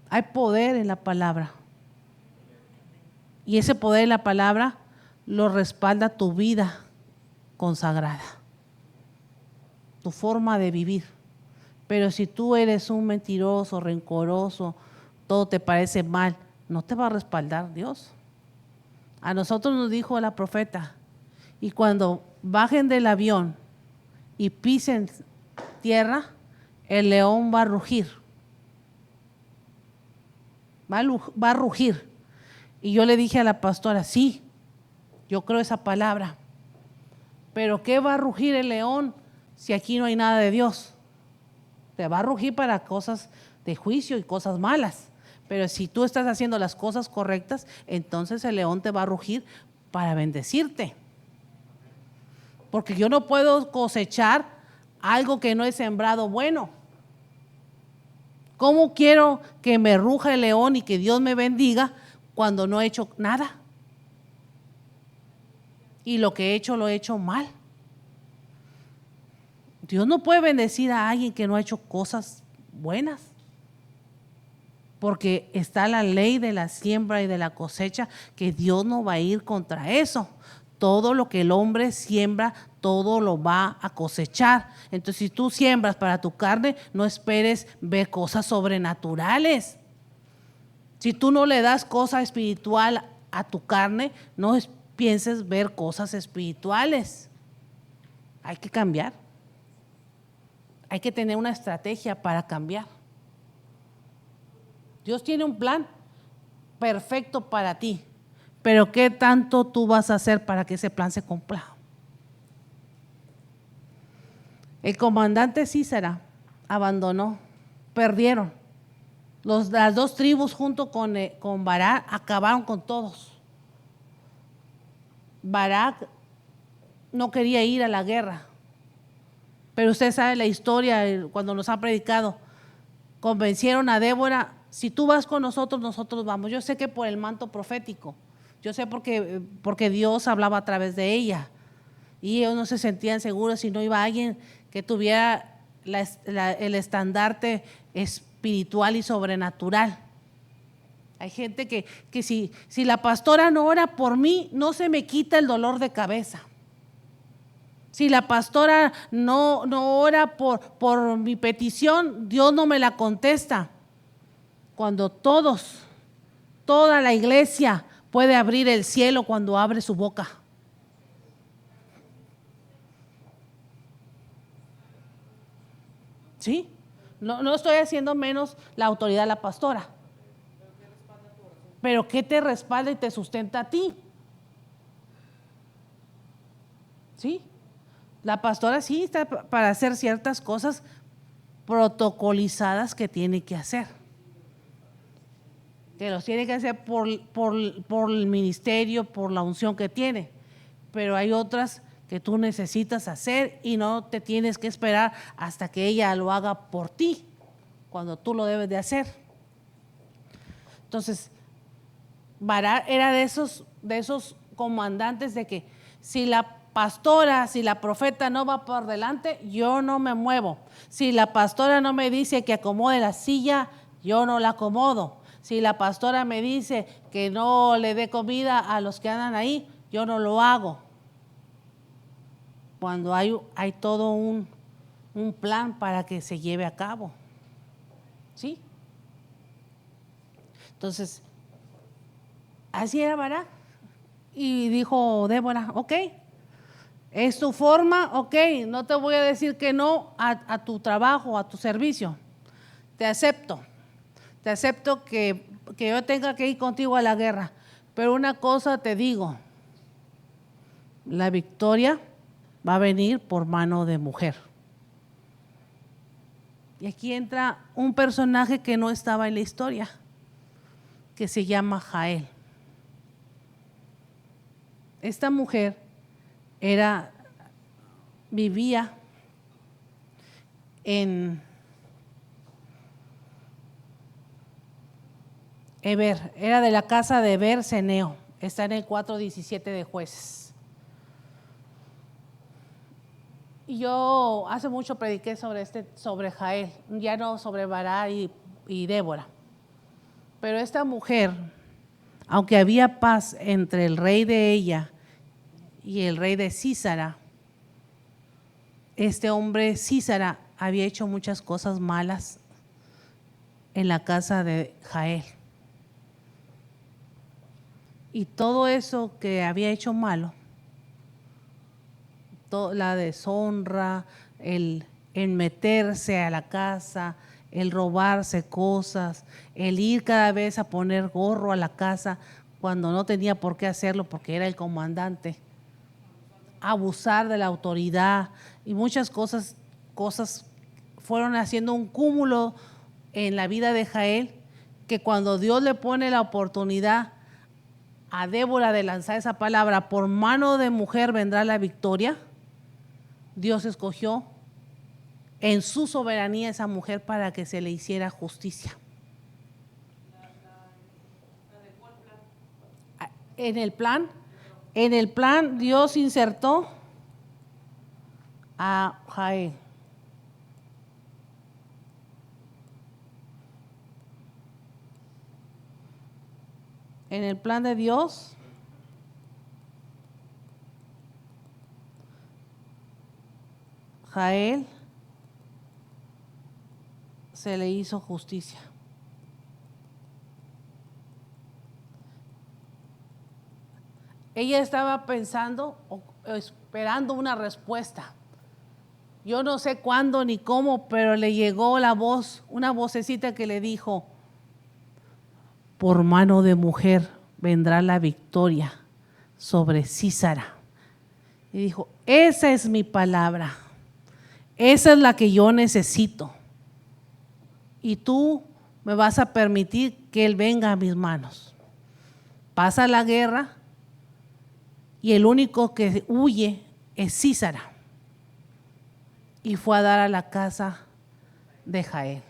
Hay poder en la palabra y ese poder en la palabra lo respalda tu vida consagrada, tu forma de vivir. Pero si tú eres un mentiroso, rencoroso, todo te parece mal, no te va a respaldar Dios. A nosotros nos dijo la profeta, y cuando bajen del avión y pisen tierra, el león va a rugir. Va a rugir. Y yo le dije a la pastora, sí, yo creo esa palabra. Pero ¿qué va a rugir el león si aquí no hay nada de Dios? Te va a rugir para cosas de juicio y cosas malas. Pero si tú estás haciendo las cosas correctas, entonces el león te va a rugir para bendecirte. Porque yo no puedo cosechar algo que no he sembrado bueno. ¿Cómo quiero que me ruja el león y que Dios me bendiga cuando no he hecho nada? Y lo que he hecho lo he hecho mal. Dios no puede bendecir a alguien que no ha hecho cosas buenas, porque está la ley de la siembra y de la cosecha, que Dios no va a ir contra eso. Todo lo que el hombre siembra, todo lo va a cosechar. Entonces, si tú siembras para tu carne, no esperes ver cosas sobrenaturales. Si tú no le das cosa espiritual a tu carne, no pienses ver cosas espirituales. Hay que cambiar. Hay que tener una estrategia para cambiar. Dios tiene un plan perfecto para ti, pero ¿qué tanto tú vas a hacer para que ese plan se cumpla? El comandante Sísara abandonó, perdieron. Las dos tribus junto con Barak acabaron con todos. Barak no quería ir a la guerra, pero usted sabe la historia cuando nos ha predicado. Convencieron a Débora, si tú vas con nosotros, nosotros vamos. Yo sé que por el manto profético, yo sé porque Dios hablaba a través de ella y ellos no se sentían seguros si no iba alguien que tuviera el estandarte espiritual y sobrenatural. Hay gente que si la pastora no ora por mí, no se me quita el dolor de cabeza. Si la pastora no ora por mi petición, Dios no me la contesta. Cuando toda la iglesia puede abrir el cielo cuando abre su boca. ¿Sí? No estoy haciendo menos la autoridad de la pastora. Pero ¿qué te respalda y te sustenta a ti? ¿Sí? La pastora sí está para hacer ciertas cosas protocolizadas que tiene que hacer. Que los tiene que hacer por el ministerio, por la unción que tiene. Pero hay otras que tú necesitas hacer y no te tienes que esperar hasta que ella lo haga por ti, cuando tú lo debes de hacer. Entonces, Barak era de esos comandantes de que si la pastora, si la profeta no va por delante, yo no me muevo. Si la pastora no me dice que acomode la silla, yo no la acomodo. Si la pastora me dice que no le dé comida a los que andan ahí, yo no lo hago. Cuando hay todo un plan para que se lleve a cabo. ¿Sí? Entonces, así era Barak. Y dijo Débora, ok, es tu forma, ok, no te voy a decir que no a tu trabajo, a tu servicio. Te acepto que yo tenga que ir contigo a la guerra. Pero una cosa te digo, la victoria va a venir por mano de mujer. Y aquí entra un personaje que no estaba en la historia, que se llama Jael. Esta mujer vivía en Eber, era de la casa de Eber Seneo, está en el 4:17 de Jueces. Y yo hace mucho prediqué sobre Jael, ya no sobre Barak y Débora. Pero esta mujer, aunque había paz entre el rey de ella y el rey de Sísara, este hombre Sísara había hecho muchas cosas malas en la casa de Jael. Y todo eso que había hecho malo, la deshonra, el meterse a la casa, el robarse cosas, el ir cada vez a poner gorro a la casa cuando no tenía por qué hacerlo porque era el comandante, abusar de la autoridad y muchas cosas fueron haciendo un cúmulo en la vida de Jael, que cuando Dios le pone la oportunidad a Débora de lanzar esa palabra, por mano de mujer vendrá la victoria, Dios escogió en su soberanía esa mujer para que se le hiciera justicia. En el plan Dios insertó a Jael. En el plan de Dios, Jael se le hizo justicia. ella estaba pensando o esperando una respuesta. Yo no sé cuándo ni cómo, pero le llegó la voz, una vocecita que le dijo: por mano de mujer vendrá la victoria sobre Sísara. Y dijo: esa es mi palabra, esa es la que yo necesito. Y tú me vas a permitir que él venga a mis manos. Pasa la guerra y el único que huye es Sísara. Y fue a dar a la casa de Jael.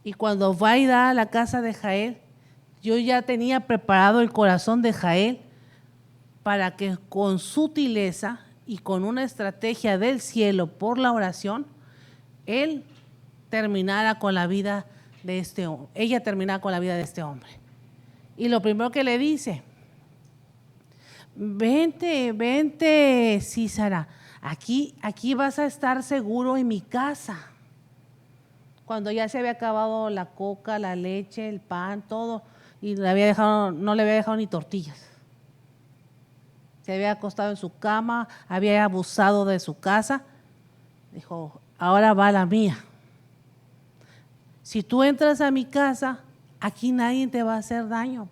Y cuando va y da a la casa de Jael, yo ya tenía preparado el corazón de Jael para que con sutileza y con una estrategia del cielo por la oración, él terminara con la vida de este hombre. Ella terminara con la vida de este hombre. Y lo primero que le dice: vente, Sísara, aquí vas a estar seguro en mi casa. Cuando ya se había acabado la coca, la leche, el pan, todo, y no le había dejado ni tortillas. Se había acostado en su cama, había abusado de su casa. Dijo: ahora va la mía. Si tú entras a mi casa, aquí nadie te va a hacer daño.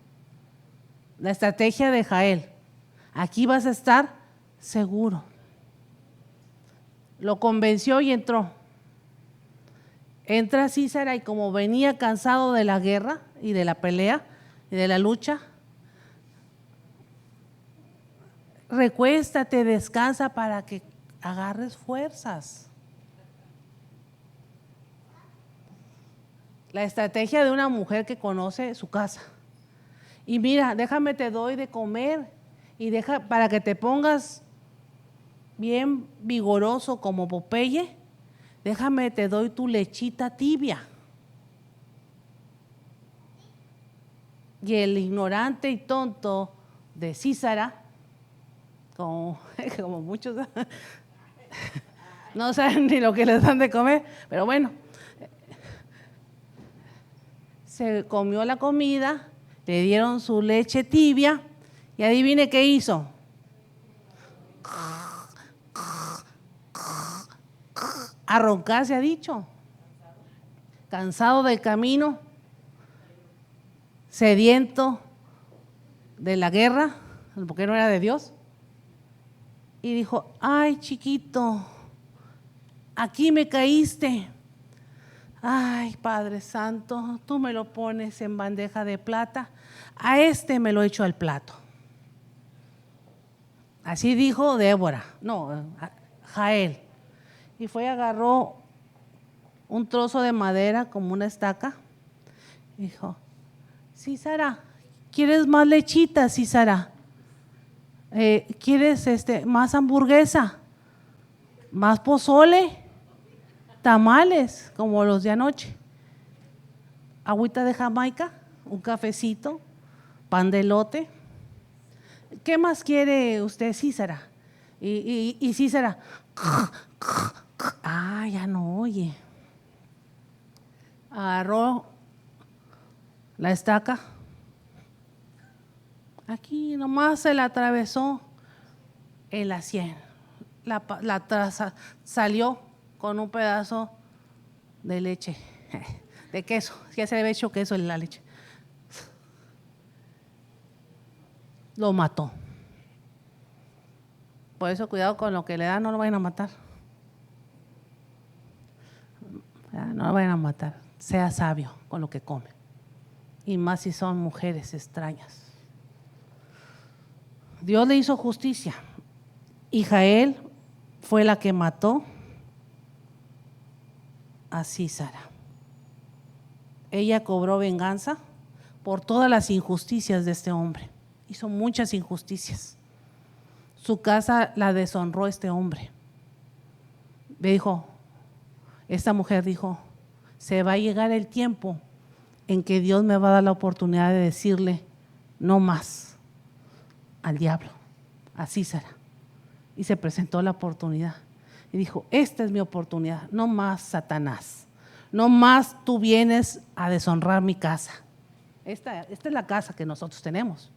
La estrategia de Jael: aquí vas a estar seguro. Lo convenció y entró. Entra Sísara y como venía cansado de la guerra y de la pelea y de la lucha: recuéstate, descansa para que agarres fuerzas. La estrategia de una mujer que conoce su casa. Y mira, déjame te doy de comer y deja para que te pongas bien vigoroso como Popeye. Déjame te doy tu lechita tibia. Y el ignorante y tonto de Sísara, como muchos no saben ni lo que les dan de comer, pero bueno, se comió la comida, le dieron su leche tibia y adivine qué hizo. A roncar se ha dicho. Cansado del camino, sediento de la guerra, porque no era de Dios. Y dijo: ay, chiquito, aquí me caíste. Ay, Padre Santo, tú me lo pones en bandeja de plata, a este me lo echo al plato. Así dijo Débora, no, Jael. Y fue y agarró un trozo de madera como una estaca. Dijo: Sísara, ¿quieres más lechita, Sísara? ¿Quieres más hamburguesa? ¿Más pozole? Tamales, como los de anoche. Agüita de Jamaica, un cafecito, pan de elote. ¿Qué más quiere usted, Sísara? Y Sísara, ya no oye. Agarró la estaca. Aquí nomás se la atravesó en la sien. La traza salió con un pedazo de leche, de queso. Ya se le había hecho queso en la leche. Lo mató. Por eso cuidado con lo que le dan, no lo vayan a matar. No lo vayan a matar. Sea sabio con lo que come. Y más si son mujeres extrañas. Dios le hizo justicia. Y Jael fue la que mató a Sísara. Ella cobró venganza por todas las injusticias de este hombre. Hizo muchas injusticias. Su casa la deshonró este hombre. Esta mujer dijo: se va a llegar el tiempo en que Dios me va a dar la oportunidad de decirle no más al diablo, a Sísara. Y se presentó la oportunidad. Y dijo: esta es mi oportunidad, no más Satanás, no más tú vienes a deshonrar mi casa. Esta es la casa que nosotros tenemos.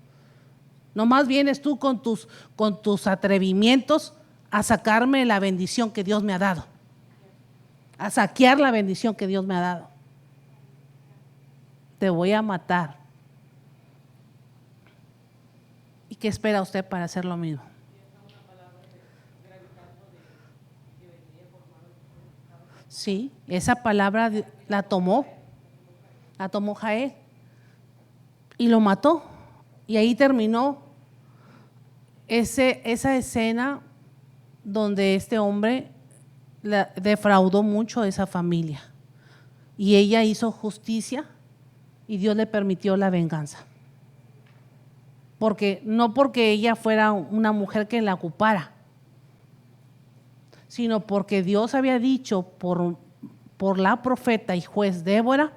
Nomás vienes tú con tus atrevimientos a sacarme la bendición que Dios me ha dado, a saquear la bendición que Dios me ha dado. Te voy a matar. ¿Y qué espera usted para hacer lo mismo? Sí, esa palabra la tomó Jael y lo mató. Y ahí terminó esa escena donde este hombre defraudó mucho a esa familia. Y ella hizo justicia y Dios le permitió la venganza. No porque ella fuera una mujer que la ocupara, sino porque Dios había dicho por la profeta y juez Débora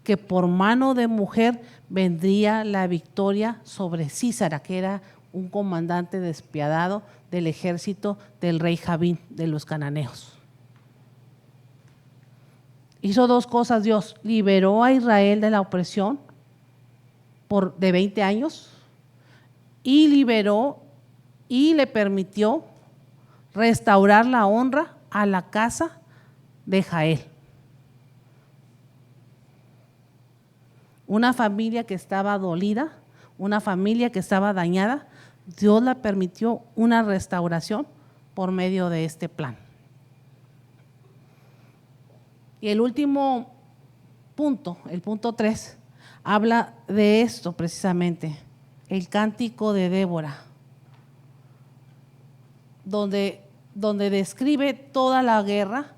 que por mano de mujer vendría la victoria sobre Sísara, que era un comandante despiadado del ejército del rey Jabín de los cananeos. Hizo dos cosas Dios: liberó a Israel de la opresión de 20 años y liberó y le permitió restaurar la honra a la casa de Jael. Una familia que estaba dolida, una familia que estaba dañada, Dios le permitió una restauración por medio de este plan. Y el último punto, el punto 3, habla de esto precisamente, el cántico de Débora, donde describe toda la guerra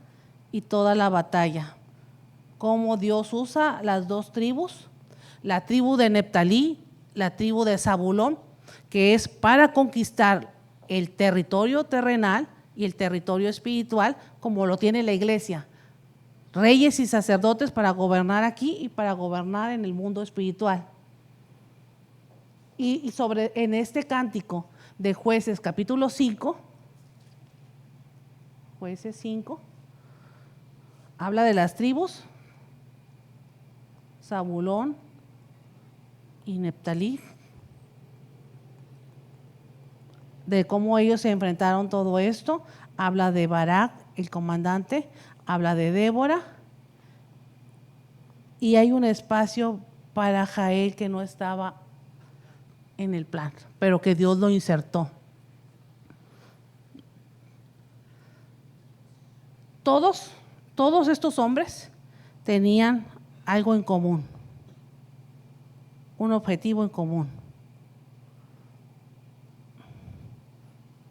y toda la batalla, cómo Dios usa las dos tribus, la tribu de Neftalí, la tribu de Zabulón, que es para conquistar el territorio terrenal y el territorio espiritual, como lo tiene la iglesia, reyes y sacerdotes para gobernar aquí y para gobernar en el mundo espiritual. Y en este cántico de Jueces capítulo 5, Jueces 5, habla de las tribus, Zabulón y Neftalí, de cómo ellos se enfrentaron todo esto. Habla de Barak, el comandante, habla de Débora, y hay un espacio para Jael que no estaba en el plan, pero que Dios lo insertó. Todos estos hombres tenían algo en común, un objetivo en común: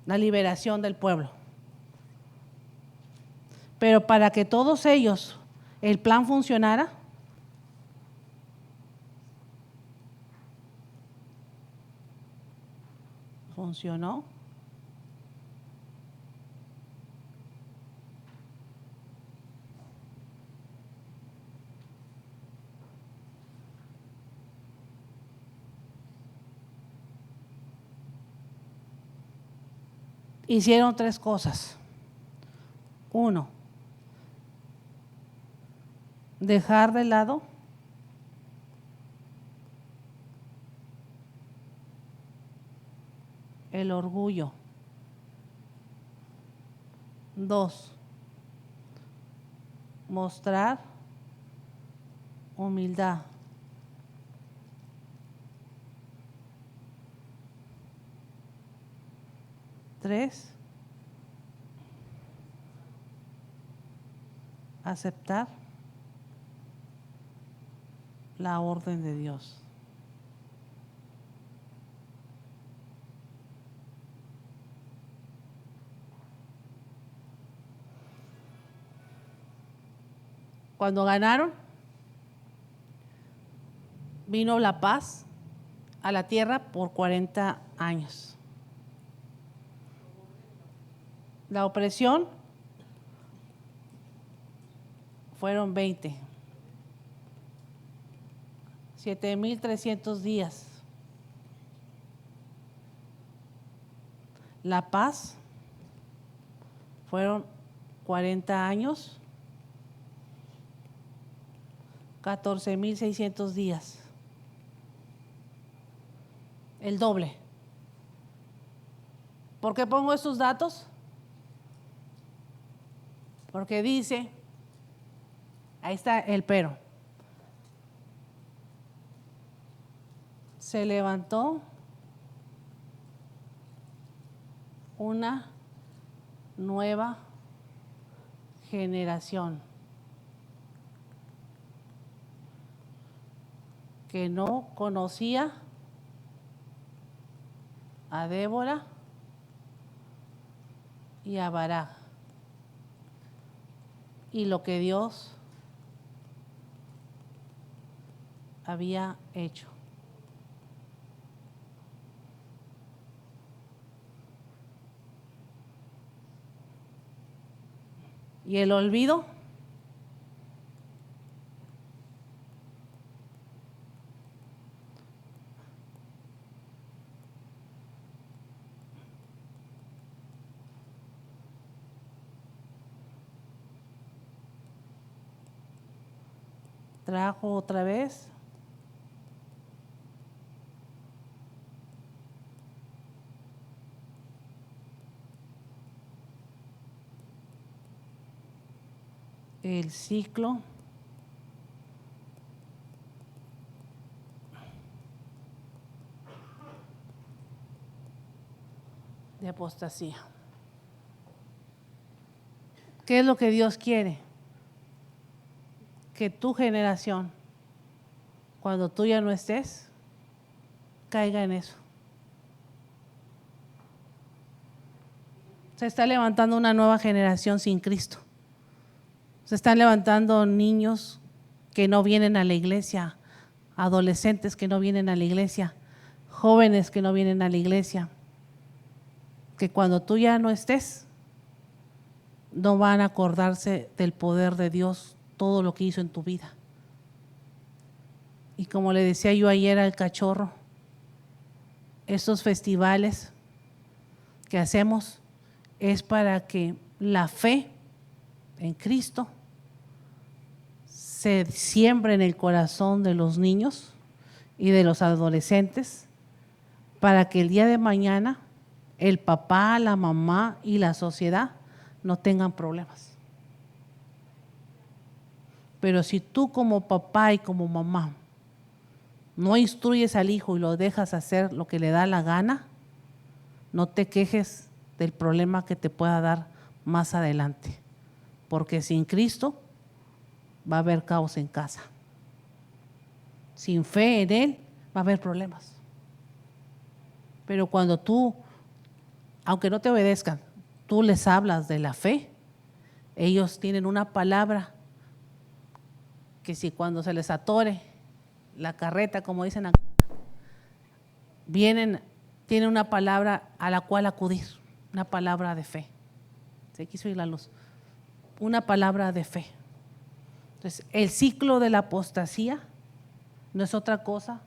la liberación del pueblo. Pero para que todos ellos el plan funcionara, funcionó. Hicieron tres cosas. 1, dejar de lado el orgullo. 2, mostrar humildad. 3, aceptar la orden de Dios. Cuando ganaron, vino la paz a la tierra por 40 años. La opresión fueron 20, 7,300 días. La paz fueron 40 años, 14,600 días. El doble. ¿Por qué pongo estos datos? Porque dice, ahí está el pero. Se levantó una nueva generación que no conocía a Débora y a Barak y lo que Dios había hecho. Y el olvido trajo otra vez el ciclo de apostasía. ¿Qué es lo que Dios quiere? Que tu generación, cuando tú ya no estés, caiga en eso. Se está levantando una nueva generación sin Cristo. Se están levantando niños que no vienen a la iglesia, adolescentes que no vienen a la iglesia, jóvenes que no vienen a la iglesia, que cuando tú ya no estés, no van a acordarse del poder de Dios, todo lo que hizo en tu vida. Y como le decía yo ayer al cachorro, estos festivales que hacemos es para que la fe en Cristo se siembre en el corazón de los niños y de los adolescentes, para que el día de mañana el papá, la mamá y la sociedad no tengan problemas. Pero si tú como papá y como mamá no instruyes al hijo y lo dejas hacer lo que le da la gana, no te quejes del problema que te pueda dar más adelante, porque sin Cristo va a haber caos en casa. Sin fe en Él va a haber problemas. Pero cuando tú, aunque no te obedezcan, tú les hablas de la fe, ellos tienen una palabra que si cuando se les atore la carreta, como dicen acá, tienen una palabra a la cual acudir, una palabra de fe. Se quiso ir la luz. Una palabra de fe. Entonces, el ciclo de la apostasía no es otra cosa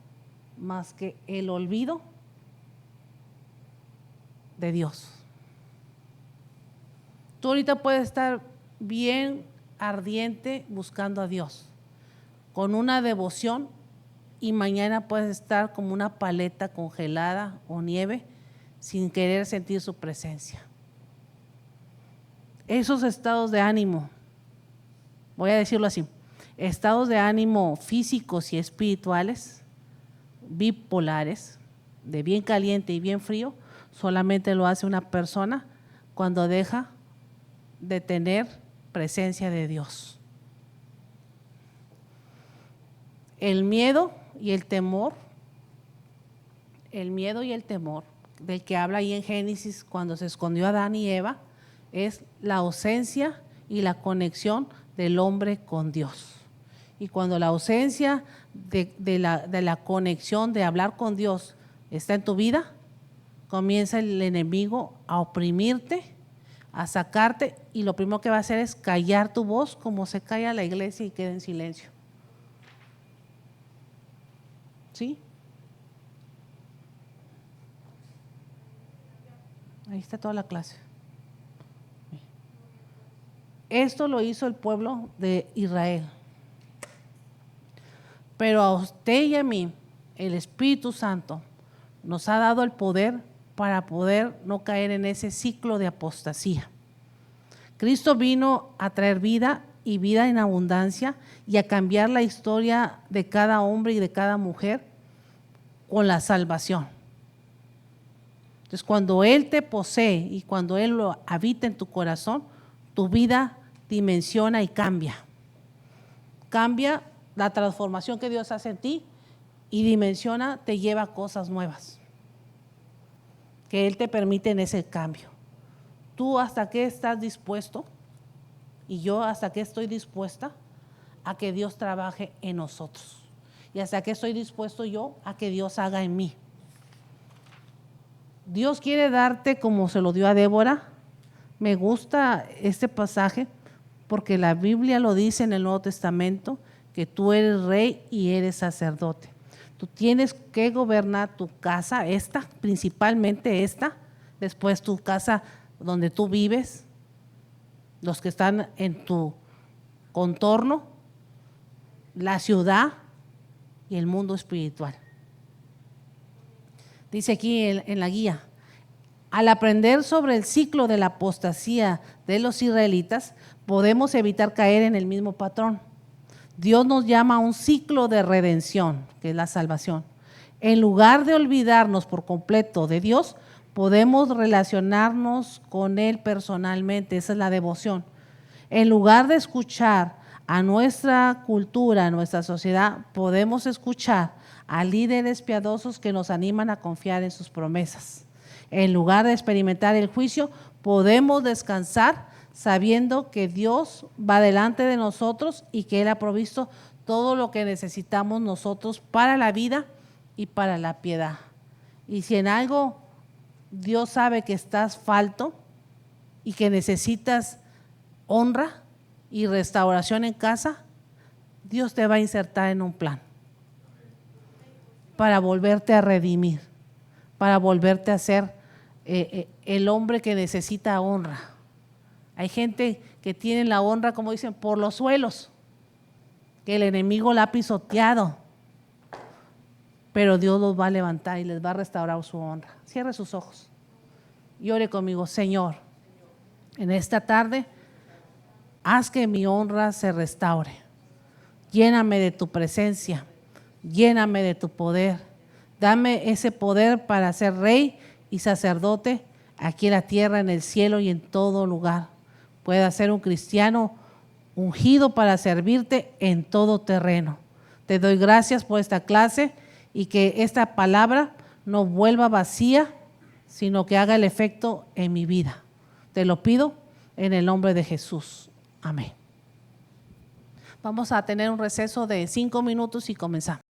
más que el olvido de Dios. Tú ahorita puedes estar bien ardiente buscando a Dios, con una devoción, y mañana puedes estar como una paleta congelada o nieve sin querer sentir su presencia. Esos estados de ánimo, voy a decirlo así, estados de ánimo físicos y espirituales, bipolares, de bien caliente y bien frío, solamente lo hace una persona cuando deja de tener presencia de Dios. El miedo y el temor del que habla ahí en Génesis cuando se escondió Adán y Eva, es la ausencia y la conexión del hombre con Dios. Y cuando la ausencia de la conexión, de hablar con Dios, está en tu vida, comienza el enemigo a oprimirte, a sacarte, y lo primero que va a hacer es callar tu voz, como se calla la iglesia y queda en silencio. ¿Sí? Ahí está toda la clase. Esto lo hizo el pueblo de Israel. Pero a usted y a mí, el Espíritu Santo nos ha dado el poder para poder no caer en ese ciclo de apostasía. Cristo vino a traer vida y vida en abundancia y a cambiar la historia de cada hombre y de cada mujer con la salvación. Entonces, cuando Él te posee y cuando Él lo habita en tu corazón, tu vida dimensiona y cambia. Cambia la transformación que Dios hace en ti y dimensiona, te lleva a cosas nuevas que Él te permite en ese cambio. ¿Tú hasta qué estás dispuesto? Y yo hasta qué estoy dispuesta a que Dios trabaje en nosotros. Y hasta qué estoy dispuesto yo a que Dios haga en mí. Dios quiere darte como se lo dio a Débora. Me gusta este pasaje porque la Biblia lo dice en el Nuevo Testamento, que tú eres rey y eres sacerdote. Tú tienes que gobernar tu casa, principalmente esta, después tu casa donde tú vives, los que están en tu contorno, la ciudad y el mundo espiritual. Dice aquí en la guía, al aprender sobre el ciclo de la apostasía de los israelitas, podemos evitar caer en el mismo patrón. Dios nos llama a un ciclo de redención, que es la salvación. En lugar de olvidarnos por completo de Dios, podemos relacionarnos con Él personalmente, esa es la devoción. En lugar de escuchar a nuestra cultura, a nuestra sociedad, podemos escuchar a líderes piadosos que nos animan a confiar en sus promesas. En lugar de experimentar el juicio, podemos descansar sabiendo que Dios va delante de nosotros y que Él ha provisto todo lo que necesitamos nosotros para la vida y para la piedad. Y si en algo Dios sabe que estás falto y que necesitas honra y restauración en casa, Dios te va a insertar en un plan para volverte a redimir, para volverte a ser el hombre que necesita honra. Hay gente que tiene la honra, como dicen, por los suelos, que el enemigo la ha pisoteado, pero Dios los va a levantar y les va a restaurar su honra. Cierre sus ojos y ore conmigo. Señor, en esta tarde, haz que mi honra se restaure. Lléname de tu presencia, lléname de tu poder. Dame ese poder para ser rey y sacerdote aquí en la tierra, en el cielo y en todo lugar. Pueda ser un cristiano ungido para servirte en todo terreno. Te doy gracias por esta clase y que esta palabra no vuelva vacía, sino que haga el efecto en mi vida. Te lo pido en el nombre de Jesús. Amén. Vamos a tener un receso de 5 minutos y comenzamos.